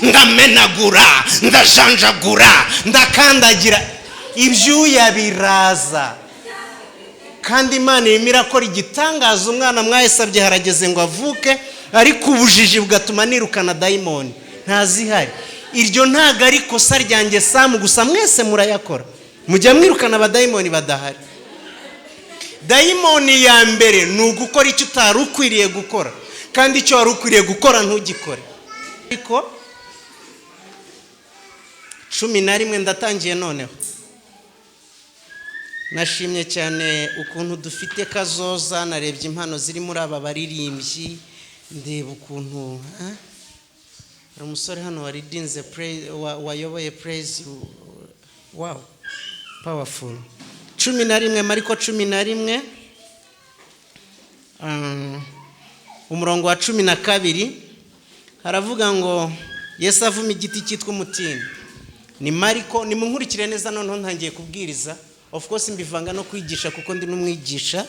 ndamenagura, ndajanjagura, ndakandagira, ibyuya biraza. Kandi Imana irimo irakora igitangaza. Umwana mwahesabye harageze ngo avuke, ariko ubujiji bugatuma nirukana dayimoni ntazihari. Iryo ntago ari kosa ryanjye Samu gusa, mwese murayakora, mujya mwirukana abadayimoni badahari. Dayimoni ya mbere ni ugukora icyo utari ukwiriye gukora, kandi icyo wari ukwiriye gukora ntugikore. Ariko 11 ndatangiye noneho. Nashimye cyane ukuntu dufite kazoza, narebye impano ziri muri aba baririmbyi, ndeba ukuntu hari umusore hano waridinze wayoboye praise. Wow, powerful. 11 Mariko 11 umurongo wa 12 haravuga ngo Yesu avuma igiti cyitwa umutini. Ni Mariko, nimunkurikire neza noneho ntangiye kubwiriza. Of course mbivanga no kwigisha kuko ndi n'umwigisha.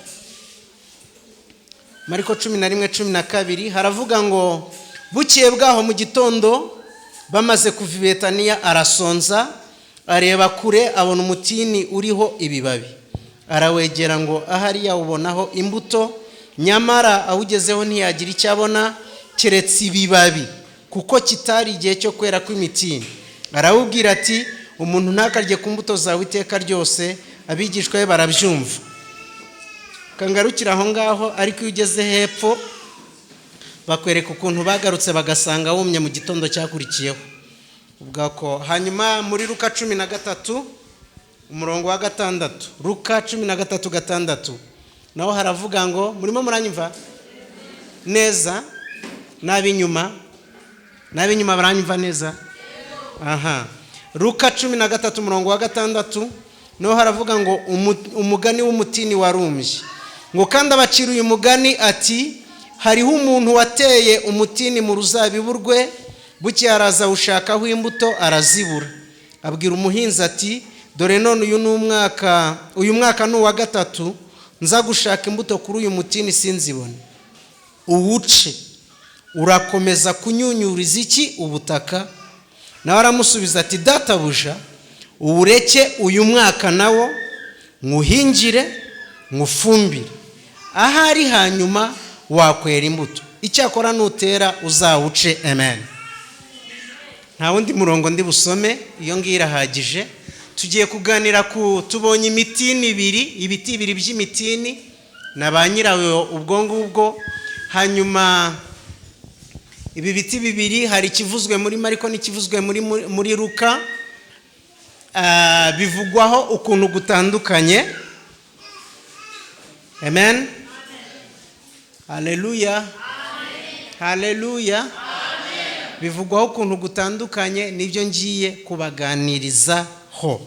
Mariko 11:12 haravuga ngo bukiye bwaho mu gitondo bamaze kuva i Betaniya arasonza, areba kure abona umutini uriho ibibabi. Arawegera ngo ahari yawubonaho imbuto, nyamara awugezeho ntiyagira icyo abona keretse ibibabi, kuko kitari igihe cyo kwera kw'imitini. Arawubwira ati umuntu ntakarye ku mbuto zawe iteka ryose. Abigishwa be barabyumva. Kangarukira aho ngaho, ariko iyo ugeze hepfo bakwereka ukuntu bagarutse bagasanga wumye mu gitondo cyakurikiyeho. Ubwako hanyuma muri Luka 13 umurongo wa 6, Luka 13:6 naho haravuga ngo, murimo muranyumva neza? Nabinyuma baranyumva neza? Aha. Luka 13 umurongo wa 6 naho haravuga ngo umugani w'umutini warumbye. Ngo kandi abacira uyu mugani ati, hariho umuntu wateye umutini mu ruzabibu rwe, buke araza ushakaho imbuto arazibura. Abwira umuhinzi ati, dore none uyu mwaka ni uwa 3 nza gushaka imbuto kuri uyu mutini sinzibone. Uwuce urakomeza kunyunyuriza iki ubutaka? Nawe aramusubiza ati, databuja uwureke uyu mwaka nawo nkuhingire nkufumbire, ahari hanyuma wakwera imbuto. Icyakora nutera uzawuce. Amen. Nta wundi murongo ndi busome, iyo ngiyo irahagije. Tugiye kuganira tubonye imitini ibiti ibiri by'imitini na ba nyirawo ubwo ngubwo. Hanyuma ibi biti bibiri hari ikivuzwe muri Mariko n'ikivuzwe muri Luka. Bivugwaho ukuntu gutandukanye. Amen. Haleluya. Haleluya. Bivugwaho ukuntu gutandukanye, nibyo ngiye kubaganirizaho.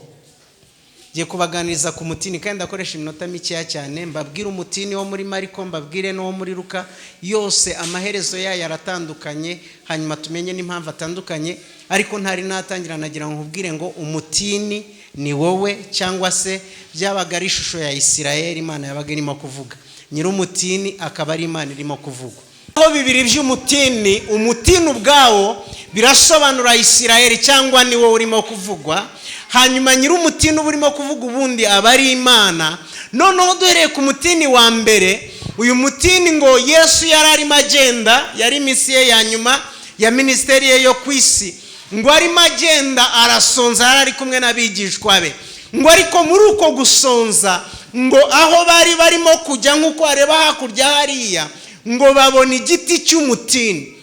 Ngiye kubaganiriza ku mutini, kandi ndakoresha iminota mikeya cyane. Mbabwire umutini wo muri Mariko, mbabwire no muri Luka. Yose amaherezo yayo aratandukanye, hanyuma tumenye n'impamvu atandukanye. Ariko ntari natangira nagira ngo nkubwire ngo umutini ni wowe, cyangwa se byabaga ari ishusho ya Isirayeli Imana yabaga irimo kuvuga. Nyir'umutini akaba ari Imana irimo kuvuga. Aho bibiri by'umutini, umutini ubwawo birasobanura Isirayeli cyangwa ni wowe urimo kuvugwa. Hanyuma nyir'umutini urimo kuvuga ubundi aba ari Imana. Noneho duhereye ku mutini wa mbere, uyu mutini ngo Yesu yari arimo agenda, yari misiye ya nyuma ya ministeri ye yo ku isi. Ngo arimo agenda arasonza, yari ari kumwe n'abigishwa be. Ngo ariko muri uko gusonza, ngo aho bari barimo kujya nk'uko areba hakurya hariya, ngo babona igiti cy'umutini,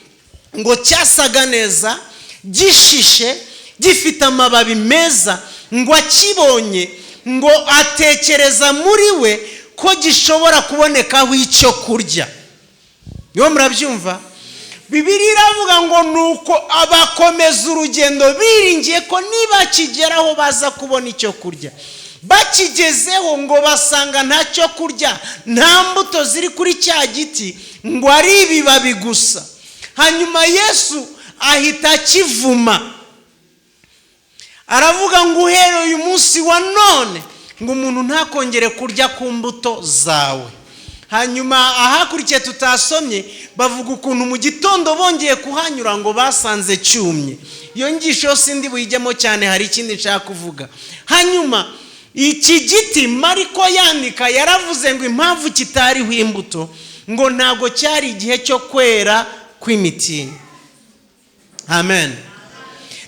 ngo cyasaga neza, gishishe, gifite amababi meza. Ngo akibonye, ngo atekereza muri we ko gishobora kubonekaho icyo kurya. Yo murabyumva? Bibiliya iravuga ngo nuko abakomeza urugendo biringiye ko niba kigeraho baza kubona icyo kurya. Bakigezeho ngo basanga ntacyo kurya, nta mbuto ziri kuri cya giti, ngo ari ibibabi gusa. Hanyuma Yesu ahita akivuma, aravuga ngo uhereye uyu munsi wa none ngo umuntu ntakongere kurya ku mbuto zawe. hanyuma ahakurikiye tutasomye bavuga ukuntu mu gitondo bongeye kuhanyura ngo basanze cyumye. Iyo ngisho sindi buyijyemo cyane, hari ikindi nshaka kuvuga. Hanyuma iki giti Mariko yandika yaravuze ngo impamvu kitariho imbuto ngo ntago cyari igihe cyo kwera kw'imitini. Amen.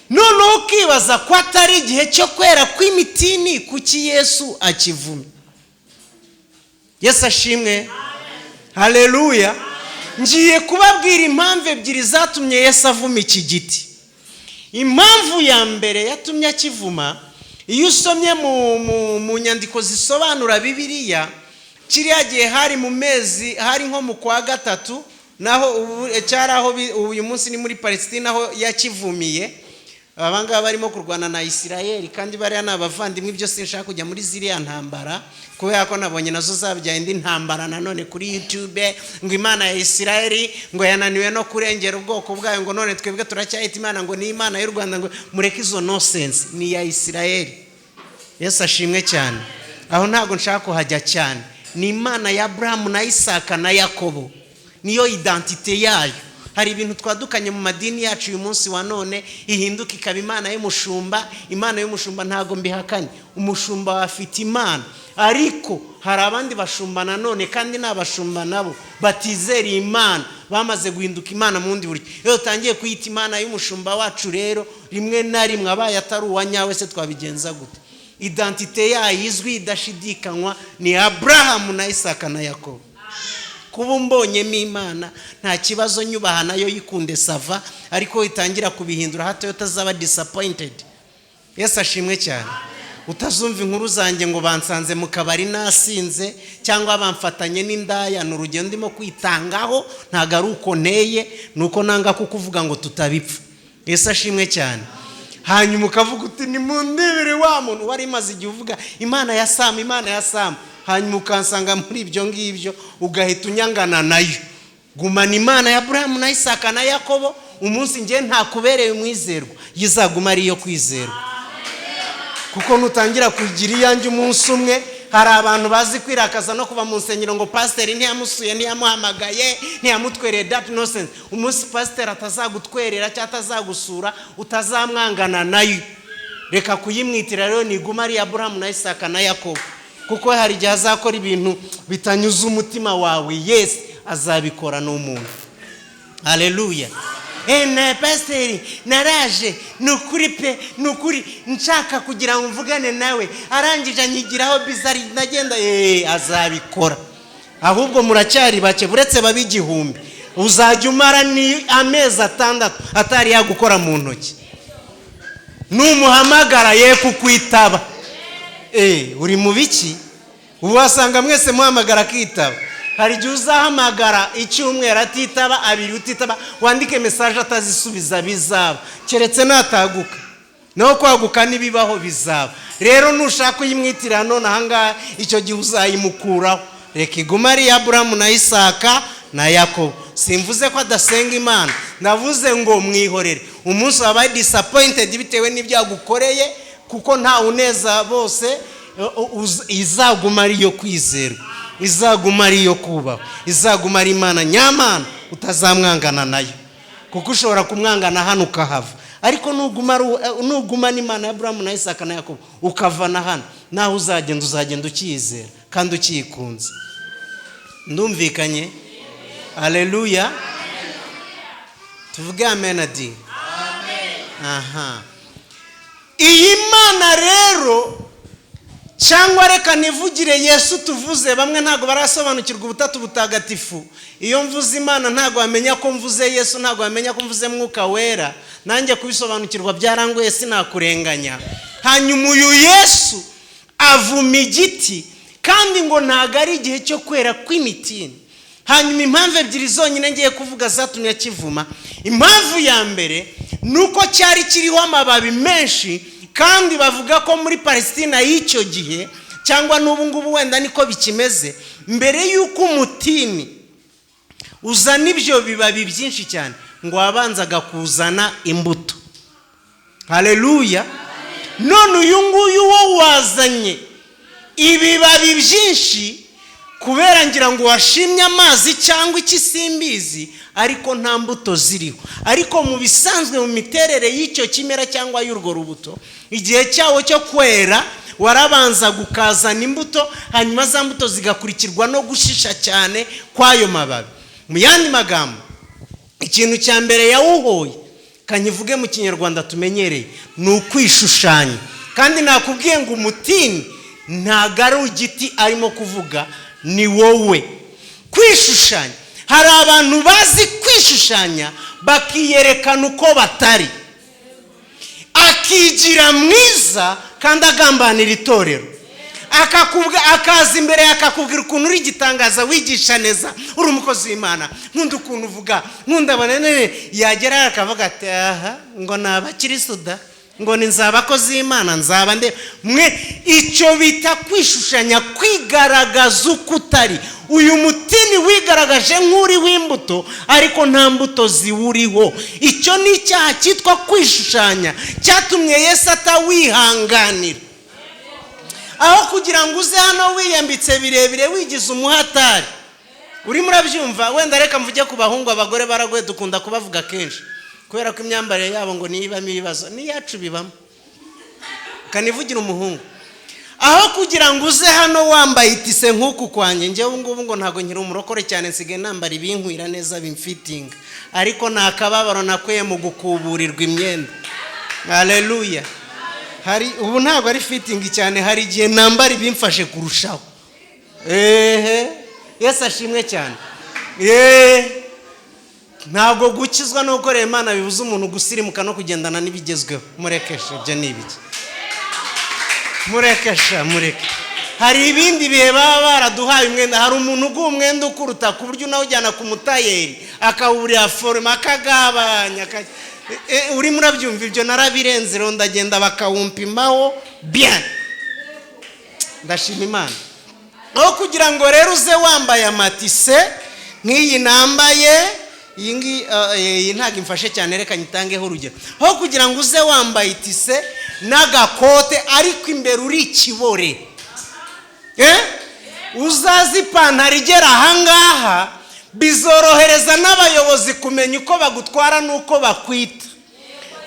None ukibaza ko atari igihe cyo kwera kw'imitini, kuki Yesu akivumye? Yesu ashimwe. Haleluya. Ngiye kubabwira impamvu ebyiri zatumye Yesu avuma iki giti. Impamvu ya mbere yatumye akivuma, iyo usomye mu nyandiko zisobanura Bibiliya, kiriya gihe hari mu mezi, hari nko mu kwa gatatu, naho cyaraho uyu munsi ni muri Palestina aho yakivumiye. Abangaba barimo kurwana na Isirayeli, kandi bariya n'abavandimwe. Ibyo sinshaka kujya muri ziriya ntambara, kubera ko nabonye nazo zabyaye indi ntambara nanone kuri YouTube, ngo Imana ya Isirayeli ngo yananiwe no kurengera ubwoko bwayo, ngo none twebwe turacyahita Imana ngo ni Imana y'u Rwanda, ngo mureke izo nonsense, ni ya Isirayeli. Yesu ashimwe cyane. Aho ntago nshaka kuhajya cyane. Ni Imana ya Abrahamu na Isaka na Yakobo, niyo identite yayo. Hari ibintu twadukanye mu madini yacu uyu munsi wa none, ihinduka ikaba Imana y'umushumba. Imana y'umushumba ntago mbihakanye, umushumba afite Imana, ariko hari abandi bashumba nanone, kandi n'abashumba nabo batizera Imana, bamaze guhinduka Imana mu wundi buryo. Iyo utangiye kuyita Imana y'umushumba wacu rero, rimwe na rimwe abaye atari uwa nyawe, se twabigenza gute? Identite yayo izwi idashidikanywa ni Abrahamu na Isaka na Yakobo. Kuba mbonyemo Imana nta kibazo, nyubaha nayo yikunde sava, ariko itangira kubihindura hato utazaba disappointed. Yesu ashimwe cyane. Utazumva inkuru zanjye ngo bansanze mu kabari nasinze, cyangwa bamfatanye n'indaya. N'urugendo ndimo kwitangaho, ntago ari uko nteye, nuko nanga kukuvuga ngo tutabipfa. Yesu ashimwe cyane. Hanyuma ukavuga uti ni mu ndebere wa muntu wari maze igihe uvuga Imana ya Samu, Imana ya Samu, hanyuma ukansanga muri ibyo ngibyo, ugahita unyangana nayo. Gumana Imana ya Abrahamu na Isaka na Yakobo. Umunsi ngiye ntakubereye umwizerwa, yizaguma ari iyo kwizerwa. Kuko nutangira kugira iyanjye umunsi umwe, hari abantu bazi kwirakaza no kuva mu nsengero ngo pastor ntiyamusuye, ntiyamuhamagaye, ntiyamutwereye. That nonsense. Umunsi pastor atazagutwerera cyangwa atazagusura, utazamwangana nayo. Reka kuyimwitira rero, niguma ari Abrahamu na Isaka na Yakobo, kuko hari igihe azakora ibintu bitanyuze umutima wawe. Yes, azabikora n'umuntu. Haleluya. Pastor naraje, nukuri pe, nukuri nshaka kugira ngo mvugane nawe, arangije anyigiraho bizari nagenda. Azabikora. Ahubwo muracyari bake, buretse babigihumbi. Uzajya umara ni amezi 6 atari yagukora mu ntoki. Numuhamagara ye kukwitaba. Uri mu biki? Uwasanga mwese muhamagara kitaba. Hari igihe uzahamagara icyumweru atitaba, abiri utitaba, wandike message atazisubiza, bizaba. Keretse nataguka. Naho kwaguka nibibaho bizaba. Rero nushaka uyimwitira none ahanga, icyo gihe uzayimukuraho. Reka iguma ari Abrahamu na Isaka na Yakobo. Simvuze ko adasenga Imana, navuze ngo mwihorere. Umunsi wabaye disappointed bitewe n'ibyo yagukoreye, kuko nta uneza bose, izaguma ari yo kwizerwa, izaguma ari yo kubaho, izaguma ari Imana nyamana, utazamwangana nayo. Kuko ushobora kumwangana hano ukahava, ariko nuguma n'Imana ya Abrahamu na Isaka na Yakobo ukavana hano, naho uzagenda ukiyizera kandi ukikunze. Ndumvikanye? Haleluya. Tuvuge amen adi. Aha. Iyi Mana rero, cyangwa reka nivugire Yesu tuvuze, bamwe ntago barasobanukirwa ubutatu butagatifu. Iyo mvuze Imana ntago bamenya ko mvuze Yesu, ntago bamenya ko mvuze Mwuka Wera. Nanjye kubisobanukirwa byarangoye, sinakurenganya. Hanyuma uyu Yesu avuma igiti, kandi ngo ntago ari igihe cyo kwera kw'imitini. Hanyuma impamvu ebyiri zonyine ngiye kuvuga zatumye akivuma. Impamvu ya mbere nuko cyari kiriho amababi menshi, kandi bavuga ko muri Palestina y'icyo gihe, cyangwa n'ubu ngubu wenda niko bikimeze, mbere y'uko umutini uzana ibyo bibabi byinshi cyane, ngo wabanzaga kuzana imbuto. Haleluya. None uyu nguyu wo wazanye ibibabi byinshi, kubera ngira ngo washimye amazi cyangwa ikisimbizi ariko nta mbuto ziriho. Ariko mu bisanzwe mu miterere y'icyo kimera cyangwa y'urwo rubuto, igihe cyawo cyo kwera warabanza gukazana imbuto, hanyuma za mbuto zigakurikirwa no gushisha cyane kwayo mababi. Mu yandi magambo, ikintu cya mbere yawuhoye kanyivuge mu Kinyarwanda tumenyereye ni ukwishushanya. Kandi nakubwiye ngo umutini ntago ari igiti arimo kuvuga, ni wowe. Kwishushanya, hari abantu bazi kwishushanya bakiyerekana uko batari, akigira mwiza kandi agambanira itorero, akaza imbere akakubwira ukuntu uri igitangaza, wigisha neza, uri umukozi w'Imana, nkunda ukuntu uvuga, nkunda abanene. Yagera akavuga ati aha ngo nabakiristo da, ngo nzabakozi w'Imana, nzaba nde mwe. Icyo bita kwishushanya, kwigaragaza uko utari. Uyu mutini wigaragaje nk'uri w'imbuto ariko nta mbuto ziwuriho. Icyo ni icyaha cyitwa kwishushanya, cyatumye Yesu atawihanganira. Aho kugira ngo uze hano wiyambitse birebire wigize umuhatari. Uri murabyumva? Wenda reka mvuge ku bahungu, abagore baragoye dukunda kubavuga kenshi kubera ko imyambarire yabo ngo nibamo ibibazo, niyacu bibamo. Kanivugira umuhungu, aho kugira ngo uze hano wambaye itise nk'uku kwanjye, njyewe ngubu ngo ntago nkiri umurokore cyane, nsigaye nambara ibinkwira neza bimfitinga, ariko nakababaro nakweye mu gukuburirwa imyenda. Haleluya. Hari ubu ntago ari fitting cyane, hari igihe nambara ibimfashe kurushaho. Yesu ashimwe cyane. Ntago gukizwa no gukorera Imana bibuza umuntu gusirimuka no kugendana n'ibigezweho. Murekeshe ibyo nibiki, mureke. Hari ibindi bihe baba baraduhaye umwenda. Hari umuntu uguha umwenda ukuruta ku buryo nawe ujyana ku mutayeri akawurira forma akagabanya. Uri murabyumva? Ibyo narabirenze rero, ndagenda bakawumpimaho bien. Ndashima Imana. Aho kugira ngo rero uze wambaye amatise nk'iyi nambaye, iyi ntago imfashe cyane, reka nyitangeho urugero. Aho kugira ngo uze wambaye itise n'agakote ariko imbere uri ikibore, uzazi ipantaro igera ahangaha, bizorohereza n'abayobozi kumenya uko bagutwara n'uko bakwita.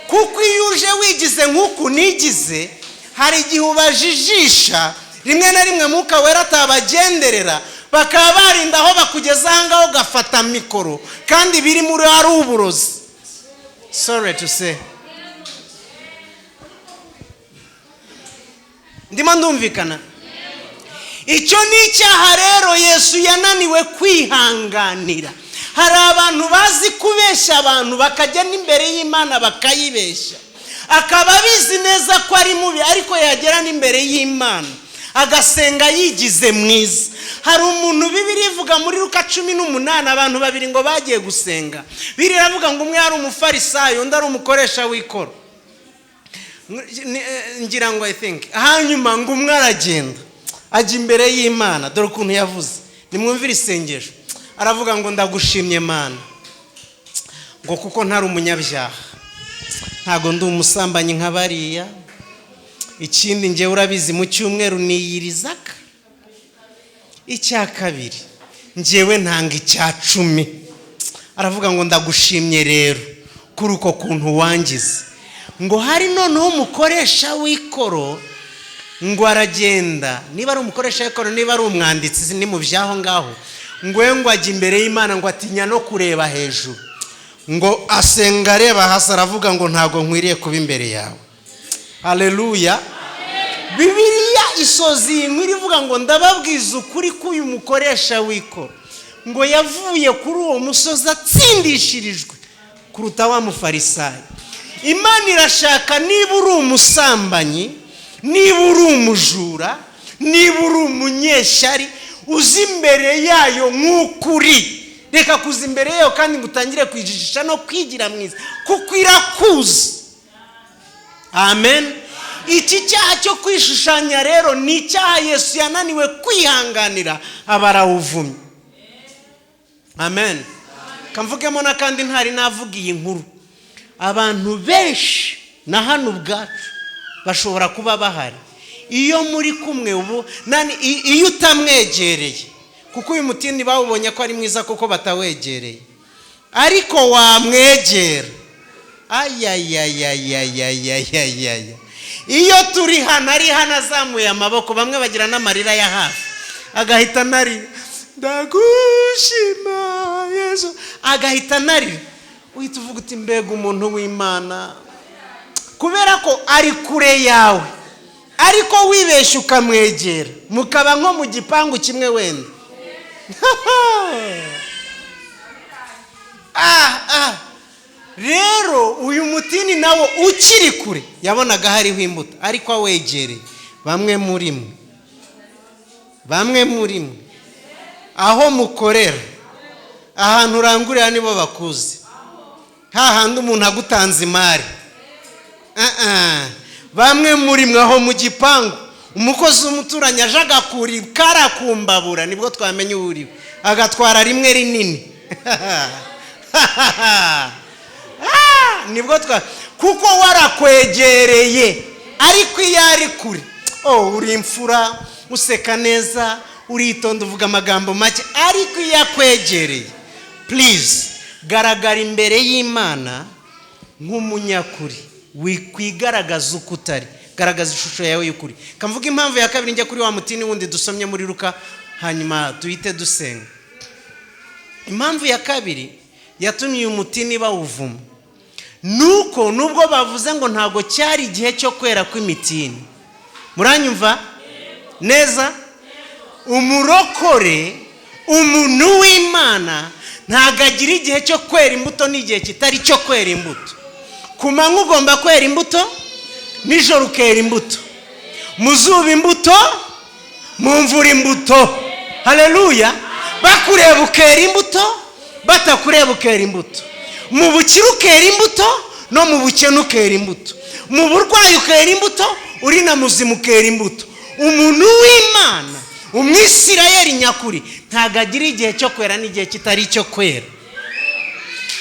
Kuko iyo uje wigize nk'uku nigize, hari igihe ubajijisha, rimwe na rimwe Mwuka Wera atabagenderera, bakaba barinda aho bakugeza ahangaho ugafata mikoro kandi biri muri ari uburozi. Sorry to say. Ndimo ndumvikana? Icyo ni icyaha rero Yesu yananiwe kwihanganira. Hari abantu bazi kubeshya abantu, bakajya n'imbere y'Imana bakayibeshya, akaba abizi neza ko ari mubi, ariko yagera n'imbere y'Imana agasenga yigize mwiza. Hari umuntu Bibiliya ivuga muri Luka 18, abantu babiri ngo bagiye gusenga. Bibiliya iravuga ngo umwe ari umufarisayo, undi ari umukoresha w'ikoro, ngira ngo I think. Hanyuma ngo umwe aragenda ajya imbere y'Imana. Dore ukuntu yavuze, nimwumvire isengesho. Aravuga ngo ndagushimye Mana, ngo kuko ntari umunyabyaha, ntago ndi umusambanyi nk'abariya. Ikindi nge urabizi mu cyumweru niyirizaka. Icya kabiri, ngewe ntanga icya 10. Aravuga ngo ndagushimye rero kuri uko kuntu wangize. Ngo hari noneho umukoresha w'ikoro, ngo aragenda, niba ari umukoresha w'ikoro, niba ari umwanditsi, ni mu byaho ngaho, ngo ajya imbere y'Imana, ngo atinya no kureba hejuru, ngo asenga areba hasi, aravuga ngo ntago nkwiriye kuba imbere yawe. Haleluya. Bibiliya isozi iyi nkuru ivuga ngo ndababwiza ukuri ko uyu mukoresha w'ikoro ngo yavuye kuri uwo musozi atsindishirijwe kuruta wa mufarisayo. Imana irashaka, niba uri umusambanyi, niba uri umujura, niba uri umunyeshyari, uzi imbere yayo nk'ukuri. Reka kuza imbere yayo kandi ngo utangire kwijijisha no kwigira mwiza, kuko irakuzi. Amen. Iki cyaha cyo kwishushanya rero ni icyaha Yesu yananiwe kwihanganira, abarawuvumye. Amen. Kamvugemo na kandi ntari navugiye inkuru. Abantu benshi na hano ubwacu bashobora kuba bahari, iyo muri kumwe ubu iyo utamwegereye kuko uyu mutini bawubonye ko ari mwiza kuko batawegereye, ariko wamwegera. Ayayayayayayayayaya, iyo turi hano ari hano azamuye amaboko, bamwe bagira n'amarira ya hafi, agahita narira, ndagushima Yesu, agahita narira. Uhita uvuga uti mbega umuntu w'Imana, kubera ko ari kure yawe, ariko wibesha ukamwegera, mukaba nko mu gipangu kimwe wenda. Rero uyu mutini nawo ukiri kure yabonaga hariho imbuto, ariko awegereye, bamwe muri mwe aho mukorera, ahantu urangurira nibo bakuzi, hahandi umuntu agutanze imari. Bamwe muri mwe aho mu gipangu, umukozi w'umuturanyi aje agakura karakumbabura, nibwo twamenye uriwe, agatwara rimwe rinini. Nibwo kuko warakwegereye, ariko iyo ari kure, uri imfura, useka neza, uritonda, uvuga amagambo make, ariko iyo akwegereye, please garagara imbere y'Imana nk'umunyakuri, wikwigaragaza uko utari, garagaza ishusho yawe y'ukuri. Kamvuga impamvu ya kabiri njya kuri wa mutini wundi dusomye muri Luka, hanyuma tuhite dusenga. Impamvu ya kabiri yatumye uyu mutini bawuvuma, nuko nubwo bavuze ngo ntago cyari igihe cyo kwera kw'imitini. Muranyumva neza? Umurokore, umuntu w'Imana, ntago agira igihe cyo kwera imbuto n'igihe kitari cyo kwera imbuto. Ku manywa ugomba kwera imbuto, nijoro ukera imbuto, mu zuba imbuto, mu mvura imbuto. Haleluya! Bakureba ukera imbuto, batakureba ukera imbuto, mu bukire ukera imbuto, no mu bukene ukera imbuto, mu burwayi ukera imbuto, uri na muzima ukera imbuto. Umuntu w'Imana, umwisirayeli nyakuri, ntago agira igihe cyo kwera n'igihe kitari cyo kwera.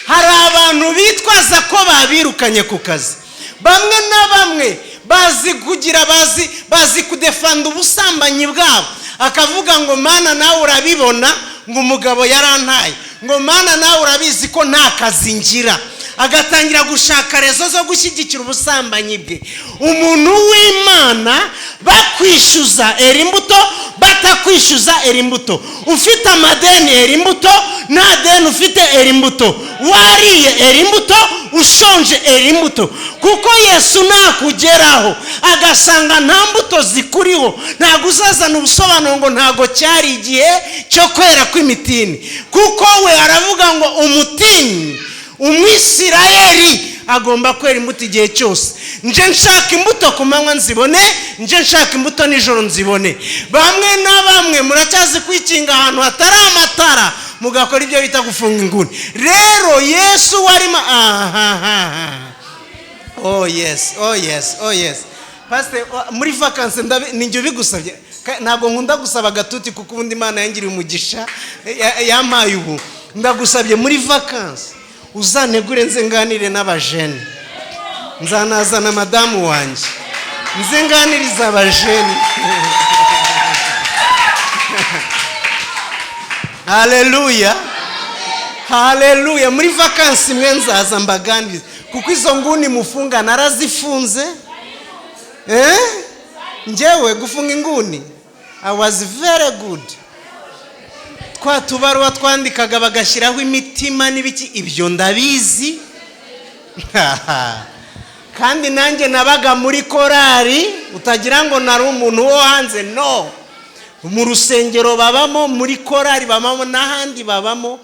Hari abantu bitwaza ko babirukanye ku kazi, bamwe na bamwe bazi kugira, bazi kudefanda ubusambanyi bwabo, akavuga ngo Mana nawe urabibona ngo umugabo yarantaye, ngo Mana nawe urabizi ko nta kazi ngira, agatangira gushaka rezo zo gushyigikira ubusambanyi bwe. Umuntu w'Imana bakwishyuza era imbuto, batakwishyuza era imbuto, ufite amadeni era imbuto, nta deni ufite era imbuto, wariye era imbuto, ushonje era imbuto. Kuko Yesu nakugeraho agasanga nta mbuto zikuriho, ntago uzazana ubusobanuro ngo ntago cyari igihe cyo kwera kw'imitini, kuko we aravuga ngo umutini, umwisirayeli agomba kwera imbuto igihe cyose. Nje nshaka imbuto ku manywa nzibone, nje nshaka imbuto nijoro nzibone. Bamwe na bamwe muracyazi kwikinga ahantu hatari amatara, mugakora ibyo bita gufunga inguni. Rero Yesu warima oh yes. Pastor, muri vacances ninjye bigusabye, ntabwo nkunda gusaba gatuti kuko ubundi Imana yangiriye umugisha yampaye ubu. Ndagusabye muri vacances uzanegure nze nganire n'abajene, nzanazana madamu wanjye nze nganiriza abajene. Haleluya, haleluya. Muri vacances mwe nzaza mbaganiriza, kuko izo nguni mufunga narazifunze. Njyewe gufunga inguni, I was very good. Kwa tubaruwa twandikaga bagashyiraho imitima n'ibiki, ibyo ndabizi. Kandi nanjye nabaga muri korari, utagira ngo nari umuntu wo hanze, no. Mu rusengero babamo, muri korari babamo, n'ahandi babamo.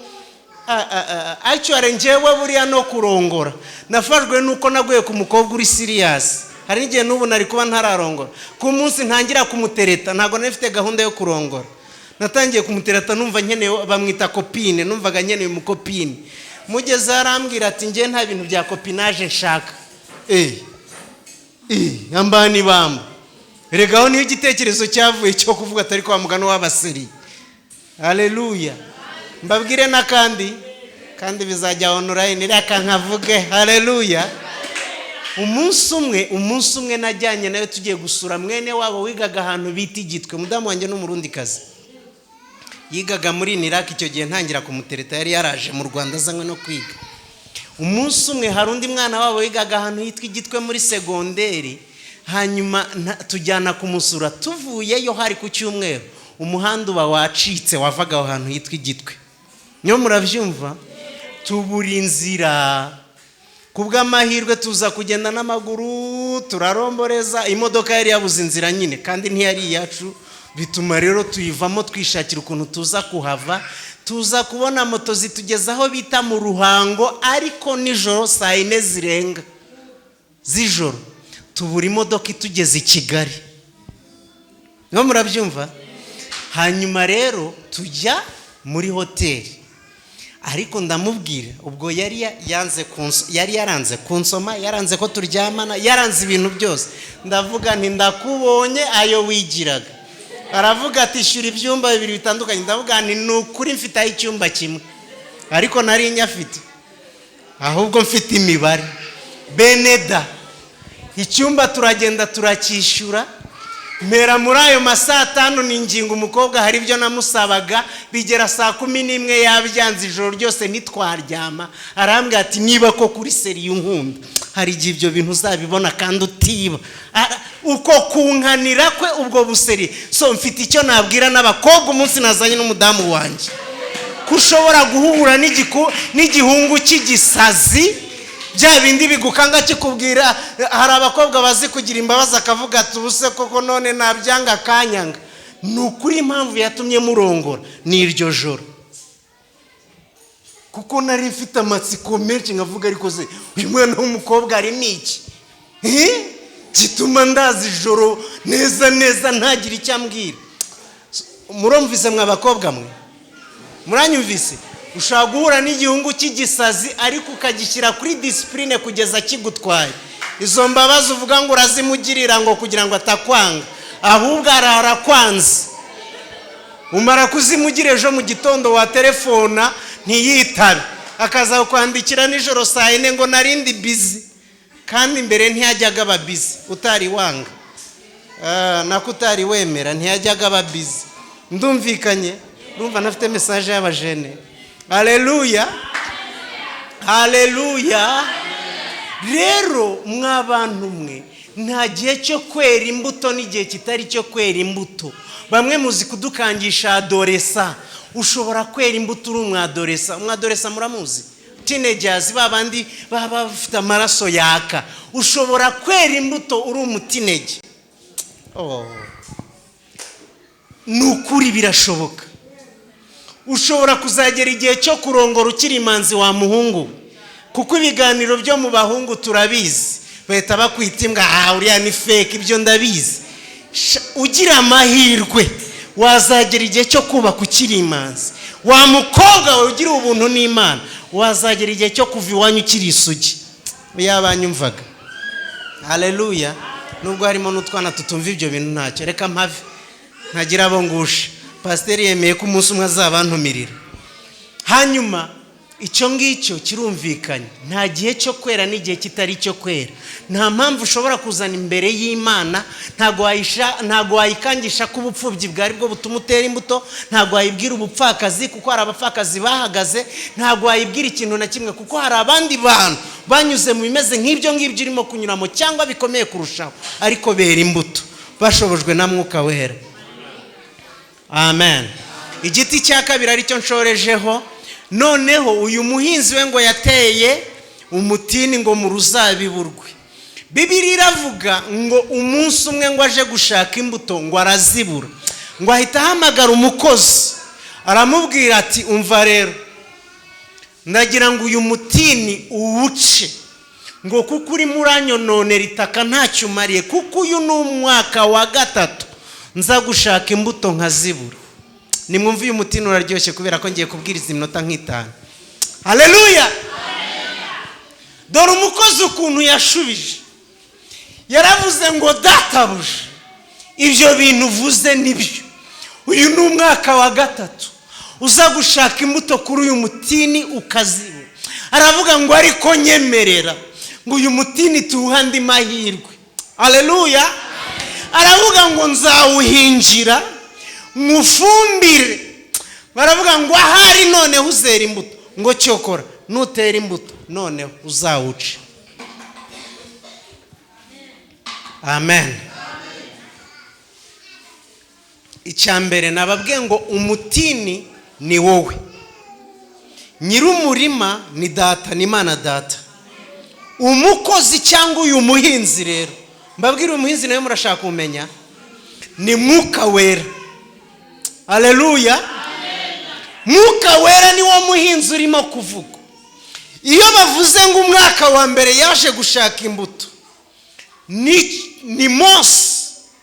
Actually njyewe buriya no kurongora nafashwe nuko naguye ku mukobwa uri serious. Hari n'igihe n'ubu nari kuba ntararongora, ku munsi ntangira kumutereta, ntago nafite gahunda yo kurongora. Natangiye kumutereta numva nkeneye, bamwita copine, numvaga nkeneye umukopine. Mugeze arambwira ati ngiye nta bintu bya copinage nshaka. Yambani bamba. Regaho niyo igitekerezo cyavuye cyo kuvuga atari kwa mugano w'abaseri. Haleluya. Mbabwire na kandi bizajya online reka nkavuge. Haleluya. Umunsi umwe najyanye nawe tugiye gusura mwene wabo wigaga ahantu bita Igitwe, mudamu wanjye n'umurundi kazi. yigaga muri Iraq icyo gihe ntangira kumutereta, yari yaraje mu Rwanda azanywe no kwiga. Umunsi umwe hari undi mwana wabo yigaga ahantu hitwa Igitwe muri segonderi, hanyuma tujyana kumusura. Tuvuyeyo hari ku cyumweru, umuhanda uba wacitse wavaga aho hantu hitwa Igitwe. Nyo murabyumva, tubura inzira. Kubw'amahirwe tuza kugenda n'amaguru, turaromboreza. Imodoka yari yabuze inzira nyine kandi ntiyari iyacu, bituma rero tuyivamo twishakira ukuntu tuza kuhava. Tuza kubona moto zitugeza aho bita mu Ruhango, ariko nijoro saa 4 zirenga z'ijoro. Tubura imodoka itugeze i Kigali. Nyo murabyumva. Hanyuma rero tujya muri hoteli, ariko ndamubwira ubwo yari yaranze kunsoma, yaranze ko turyamana, yaranze ibintu byose. Ndavuga nti ndakubonye ayo wigiraga. Aravuga ati shyura ibyumba 2 bitandukanye. Ndavuga nti nukuri mfite icyumba kimwe, ariko nari nyafite, ahubwo mfite imibare. Beneda icyumba turagenda turakishyura. Mera muri ayo masaha 5 ninginga umukobwa, hari ibyo namusabaga, bigera saa 11 yabyanze ijoro ryose ntitwaryama. Arambwira ati niba ko kuri seri y'unkunda, hari igihe ibyo bintu uzabibona kandi utiba. Uko kunkanira kwe ubwo buseri. So mfite icyo nabwira n'abakobwa umunsi nazanye n'umudamu wanjye, kushobora guhura n'igihungu cy'igisazi, bya bindi bigukanga kikubwira. Hari abakobwa bazi kugira imbabazi, akavuga ati ubuse koko none nabyanga kanyanga. Nukuri impamvu yatumye murongora ni iryo joro, kuko nari mfite amatsiko menshi nkavuga ariko se uyu mwana w'umukobwa ari niki gituma ndazi ijoro neza neza ntagira icyo ambwira. Murumvise mwa bakobwa mwe, muranyumvise? Ushaka guhura n'igihungu cy'igisazi ariko ukagishyira kuri discipline kugeza kigutwaye. Izo mbabazi uvuga ngo urazimugirira ngo kugira ngo atakwanga, ahubwo ararakwanze. Umara kuzimugire ejo mu gitondo wa telefona ntiyitabe, akaza kwandikira nijoro saa 4 ngo narindi busy, kandi mbere ntiyajyaga aba busy. Utari wanga nako utari wemera ntiyajyaga aba busy. Ndumvikanye? Urumva nafite message y'abajene. Haleluya, haleluya. Rero mwabantu mwe, nta gihe cyo kwera imbuto n'igihe kitari cyo kwera imbuto. Bamwe muzi kudukangisha adoresa. Ushobora kwera imbuto uri umwadoresa. Umwadoresa muramuzi? Teenagers babandi baba bafite amaraso yaka. Ushobora kwera imbuto uri umutinege. Nukuri birashoboka. Ushobora kuzagera igihe cyo kurongora ukiri imanzi wa muhungu, kuko ibiganiro byo mu bahungu turabizi, bahita bakwita imbwa, uriya ni fake. Ibyo ndabizi. Ugira amahirwe wazagera igihe cyo kubaka ukiri imanzi. Wa mukobwa we ugira ubuntu n'Imana, wazagera igihe cyo kuva iwanyu ukiri isugi. Yabanyumvaga? Haleluya. Nubwo harimo n'utwana tutumva ibyo bintu ntacyo, reka mpave ntagira abo ngusha. Pasiteri yemeye ko umunsi umwe azabantumirira. Hanyuma icyo ngicyo kirumvikanye. Nta gihe cyo kwera n'igihe kitari cyo kwera. Nta mpamvu ushobora kuzana imbere y'Imana, ntago wayikangisha ko ubupfubyi bwari bwo butuma utera imbuto, ntago wayibwira ubupfakazi kuko hari abapfakazi bahagaze, ntago wayibwira ikintu na kimwe kuko hari abandi bantu banyuze mu bimeze nk'ibyo ngibyo urimo kunyuramo cyangwa bikomeye kurushaho, ariko bera imbuto bashobojwe na Mwuka Wera. Amen. Igiti cya kabiri ari cyo nshorejeho. Noneho uyu muhinzi we ngo yateye umutini ngo mu ruzabibu rwe. Bibiliya iravuga ngo umunsi umwe ngo aje gushaka imbuto ngo arazibura. Ngo ahita ahamagara umukozi, aramubwira ati umva rero, ndagira ngo uyu mutini uwuce, ngo kuko uri muranyononera itaka ntacyo umariye, kuko uyu ni umwaka wa 3 nza gushaka imbuto nkazibura. Nimwumva uyu mutini uraryoshye kubera ko ngiye kubwiriza iminota nk'itanu. Haleluya. Dore umukozi ukuntu yashubije, yaravuze ngo databuja, ibyo bintu uvuze nibyo. Uyu ni umwaka wa 3 uza gushaka imbuto kuri uyu mutini ukazibura. Aravuga ngo ariko nyemerera ngo uyu mutini tuwuha andi mahirwe. Haleluya. Aravuga ngo nzawuhingira, mufumbire, baravuga ngo ahari noneho uzera imbuto, ngo cyokora nutera imbuto noneho uzawuce. Amen. Icyambere nababwiye ngo umutini ni wowe, nyir'umurima ni data, ni Imana data. Umukozi cyangwa uyu muhinzi rero, mbabwira umuhinzi nawe murashaka kumenya, ni Mwuka Wera. Haleluya. Mwuka Wera ni wo muhinzi urimo kuvuga. Iyo bavuze ngo umwaka wa mbere yaje gushaka imbuto, ni Mose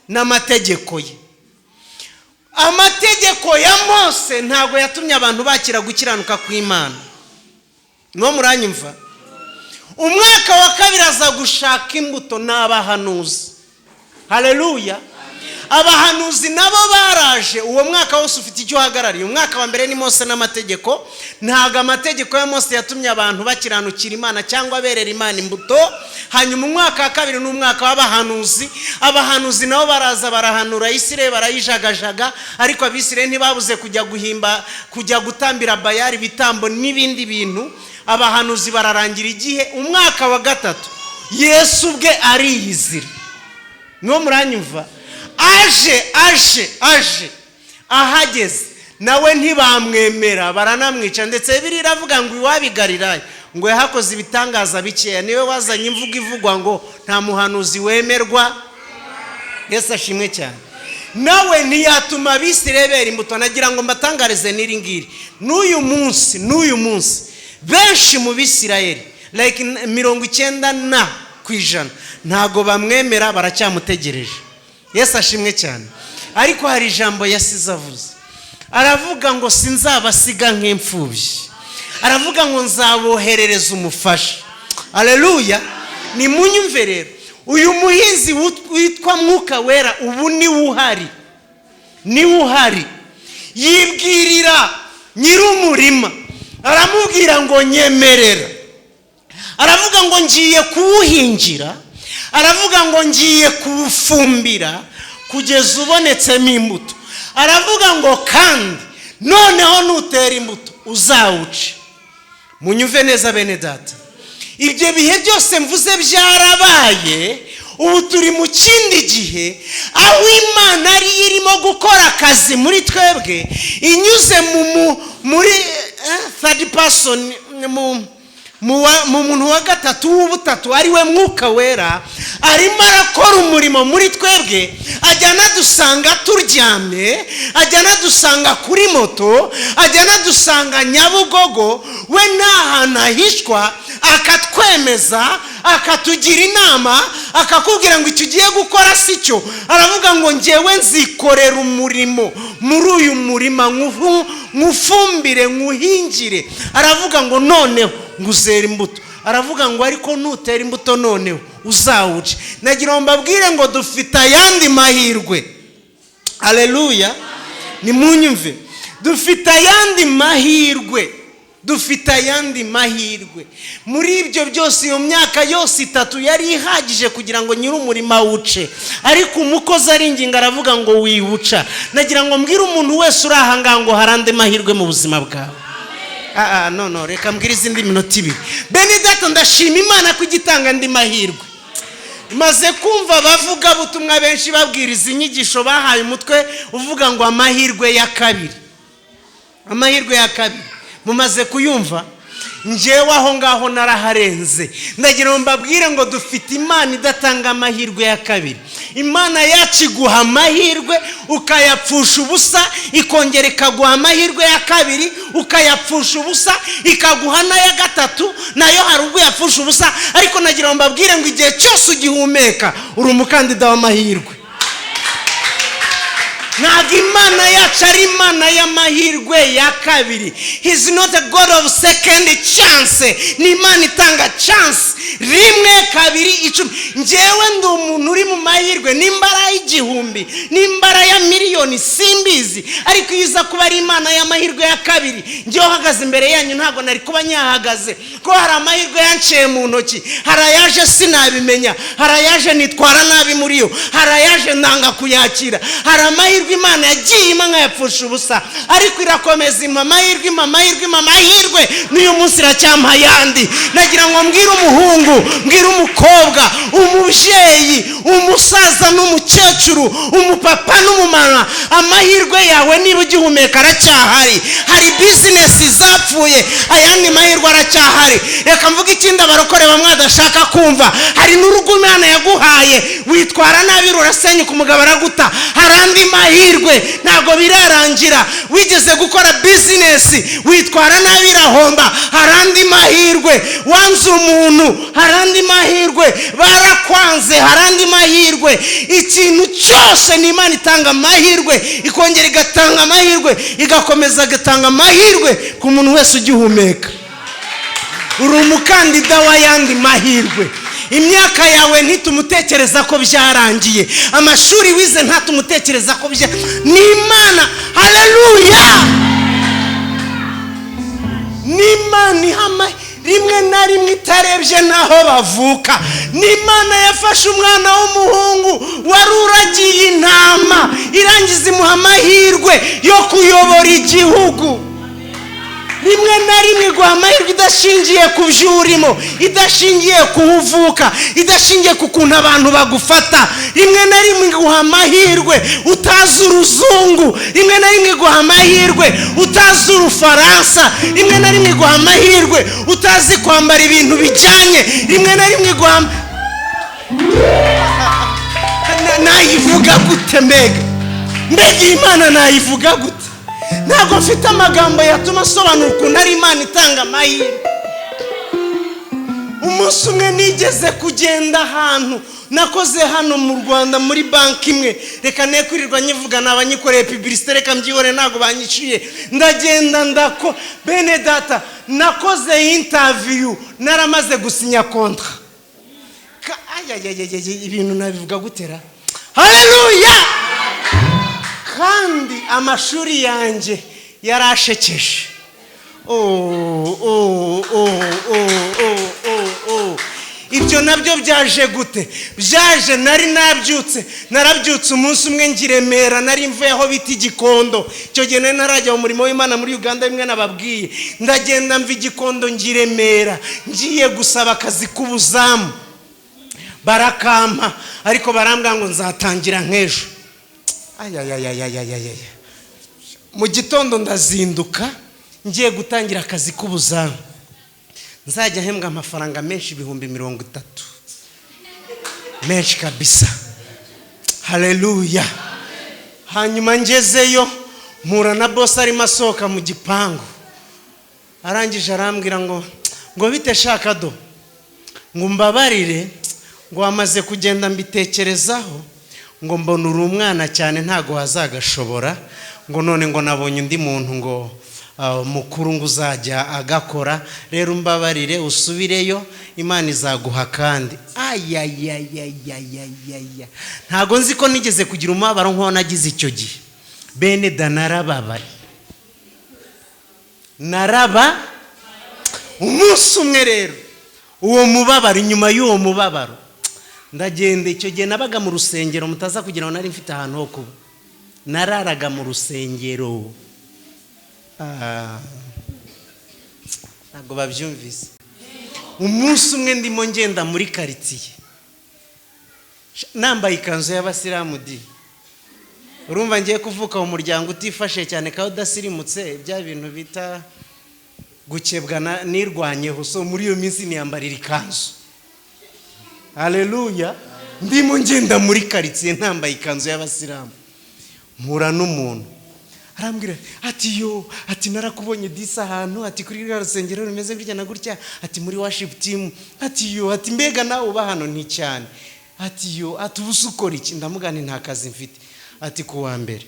n'amategeko ye. Amategeko ya Mose ntago yatumye abantu bakira gukiranuka kw'Imana. No muranyumva? Umwaka wa kabiri aza gushaka imbuto n'abahanuzi. Haleluya. Abahanuzi nabo baraje, uwo mwaka wose ufite icyo uhagarariye. Umwaka wa mbere ni Mose n'amategeko. Ntago amategeko ya Mose yatumye abantu bakiranukira Imana cyangwa berera Imana imbuto. Hanyuma umwaka wa kabiri ni umwaka w'abahanuzi. Abahanuzi nabo baraza barahanura Isirayeli, barayijagajaga, ariko Abisirayeli ntibabuze kujya gutambira Bayali bitambo n'ibindi bintu. Abahanuzi bararangira igihe. Umwaka wa gatatu Yesu ubwe ariyizira. No muranyumva? Aje ahageze nawe ntibamwemera, baranamwica, ndetse Bibiliya iravuga ngo iwabo i Galilaya ngo yahakoze ibitangaza bikeya. Niwe wazanye imvugo ivugwa ngo nta muhanuzi wemerwa. Yesu ashimwe cyane. Nawe ntiyatuma Abisirayeli imbuto. Nagira ngo mbatangarize n'iri ngiri, n'uyu munsi benshi mu Bisirayeli like 90% ntago bamwemera, baracyamutegereje. Yesu ashimwe cyane. Ariko hari ijambo yasize avuze, aravuga ngo sinzabasiga nk'imfubyi, aravuga ngo nzaboherereza umufasha. Haleluya. Ni munyumve rero, uyu muhinzi witwa Mwuka Wera ubu ni uhari yibwirira nyir'umurima, aramubwira ngo nyemerera. Aravuga ngo ngiye kuwuhingira, aravuga ngo ngiye kuwufumbira kugeza ubonetsemo imbuto. Aravuga ngo kandi noneho nutera imbuto uzawuce. Munyumve neza bene data, ibyo bihe byose mvuze byarabaye. Ubu turi mu kindi gihe aho Imana ari irimo gukora akazi muri twebwe inyuze muri third person, mu muntu wa gatatu w'ubutatu ari we Mwuka Wera. Arimo arakora umurimo muri twebwe, ajyana dusanga turyamye, ajyana dusanga kuri moto, ajyana dusanga Nyabugogo. We n'ahantu ahishwa akatwemeza, akatugira inama, akakubwira ngo icyo ugiye gukora si cyo. Aravuga ngo ngewe nzikorera umurimo muri uyu murima, nkufumbire, nkuhingire. Aravuga ngo noneho nguzera imbuto. Aravuga ngo ariko nutera imbuto noneho uzawuce. Nagira ngo mbabwire ngo dufite ayandi mahirwe. Haleluya. Ni munyumve, dufite ayandi mahirwe. Muri ibyo byose iyo myaka yose 3 yari ihagije kugira ngo nyir'umurima wuce, ariko umukozi aringinga aravuga ngo wiwuca. Nagira ngo mbwire umuntu wese uri aha ngo harande mahirwe mu buzima bwawe. No, reka mbwire izindi minota 2. Bene data, ndashima Imana ko igitanga andi mahirwe. Maze kumva bavuga butumwa benshi babwiriza inyigisho bahaye umutwe uvuga ngo amahirwe ya kabiri. Mumaze kuyumva? Njewe aho ngaho naraharenze. Ndagira ngo mbabwire ngo dufite Imana idatanga amahirwe ya kabiri. Imana yacu iguha amahirwe ukayapfusha ubusa, ikongera ikaguha amahirwe ya kabiri ukayapfusha ubusa, ikaguha n'aya gatatu nayo hari ubwo yapfusha ubusa. Ariko nagira ngo mbabwire ngo igihe cyose ugihumeka uri umukandida w'amahirwe. Ntabwo Imana yacu ari Imana y'amahirwe ya kabiri. He's not a God of second chance. Ni Imana itanga chance 1, 2, 10. Njewe ndi umuntu uri mu mahirwe n'imbara y'igihumbi, n'imbara ya miliyoni simbizi, ariko iza kuba ari Imana y'amahirwe ya kabiri. Njewe uhagaze imbere yanyu ntabwo nari kuba nyahagaze, ko hari amahirwe yanciye mu ntoki. Harayaje sinabimenya, harayaje nitwara nabi muri yo, harayaje ndanga kuyakira, hari amahirwe amahirwe Imana yagiye imana yapfusha ubusa, ariko irakomeza amahirwe n'uyu munsi iracyampa yandi. nagira ngo mbwire umuhungu, mbwire umukobwa, umubyeyi, umusaza n'umukecuru, umupapa n'umumama, amahirwe yawe niba ugihumeka aracyahari. hari bizinesi zapfuye, ayandi mahirwe aracyahari. reka mvuga ikindi abarokore bamwe badashaka kumva, hari n'urugo Imana yaguhaye witwara nabi rurasenyuka umugabo araguta, hari andi mahirwe ntabwo birarangira. wigeze gukora bizinesi witwara nabi irahomba, hari andi mahirwe. wanze umuntu, hari andi mahirwe. barakwanze, hari andi mahirwe. ikintu cyose ni Imana itanga amahirwe, ikongera igatanga amahirwe, igakomeza igatanga amahirwe ku muntu wese ugihumeka. uri umukandida w'ayandi mahirwe. imyaka yawe ntitumutekereza ko byarangiye, amashuri wize ntatumutekereza ko ni Imana. haleluya! ni Imana ihama rimwe na rimwe itarebye n'aho bavuka. ni Imana yafashe umwana w'umuhungu wari uragiye intama, irangiza imuha amahirwe yo kuyobora igihugu. rimwe na rimwe iguha amahirwe idashingiye ku byo urimo, idashingiye ku uvuka, idashingiye ku kuntu abantu bagufata. rimwe na rimwe iguha amahirwe utazi uruzungu, rimwe na rimwe iguha amahirwe utazi urufaransa, rimwe na rimwe iguha amahirwe utazi kwambara ibintu bijyanye, rimwe na rimwe iguha nayivuga gute mbega Imana nayivuga gute? ntabwo mfite amagambo yatuma asobanura ukuntu ari Imana itanga amahirwe. umunsi umwe nigeze kugenda ahantu, nakoze hano mu Rwanda muri banki imwe, reka nekwirirwa nyivuga nabanyikoreye publicité, reka mbyihore ntabwo banyiciye. ndagenda bene data, nakoze interview naramaze gusinya contrat. ibintu nabivuga gutera. haleluya! kandi amashuri yanjye yarashekeje. ibyo nabyo byaje gute? byaje nari narabyutse umunsi umwe ngiremera, nari mvuye aho bita Igikondo. icyo gihe nari narajya mu murimo w'Imana muri Uganda, bimwe nababwiye. ndagenda mva Igikondo ngiremera, ngiye gusaba akazi k'ubuzamu. barakampa, ariko barambwira ngo nzatangira nk'ejo. mu gitondo ndazinduka ngiye gutangira akazi k'ubuzamu. nzajya hembwa amafaranga menshi, 30,000. menshi kabisa. haleluya! hanyuma ngezeyo mpura na boss arimo asohoka mu gipangu, arangije arambwira ngo bite shaka do, ngo mbabarire, ngo wamaze kugenda mbitekerezaho, ngo mbona uri umwana cyane ntago wazagashobora, ngo none ngo nabonye undi muntu ngo mukuru ngo uzajya agakora, rero mbabarire usubireyo, Imana izaguha kandi. ntago nzi ko nigeze kugira umubabaro nk'uwo nagize icyo gihe. bene da narababaye, umunsi umwe rero uwo mubabaro, inyuma y'uwo mubabaro ndagenda. icyo gihe nabaga mu rusengero, mutaza kugira ngo nari mfite ahantu ho kuba, nararaga mu rusengero. ntabwo babyumvise. umunsi umwe ndimo ngenda muri quartier, nambaye ikanzu y'abasilamu. urumva ngiye kuvuka mu muryango utifashe cyane, kandi udasirimutse, bya bintu bita gukebwa nirwanyeho. so muri iyo minsi niyambarira ikanzu. haleluya! ndimo ngenda muri quartier ntambaye ikanzu y'abasilamu, mpura n'umuntu arambwira ati narakubonye disa ahantu, ati kuri rya rusengero rumeze gutya na gutya, ati muri worship team, ati mbega nawe uba hano? ni cyane. ati ubusa ukora iki? ndamugana nta kazi mfite. ati kuwa mbere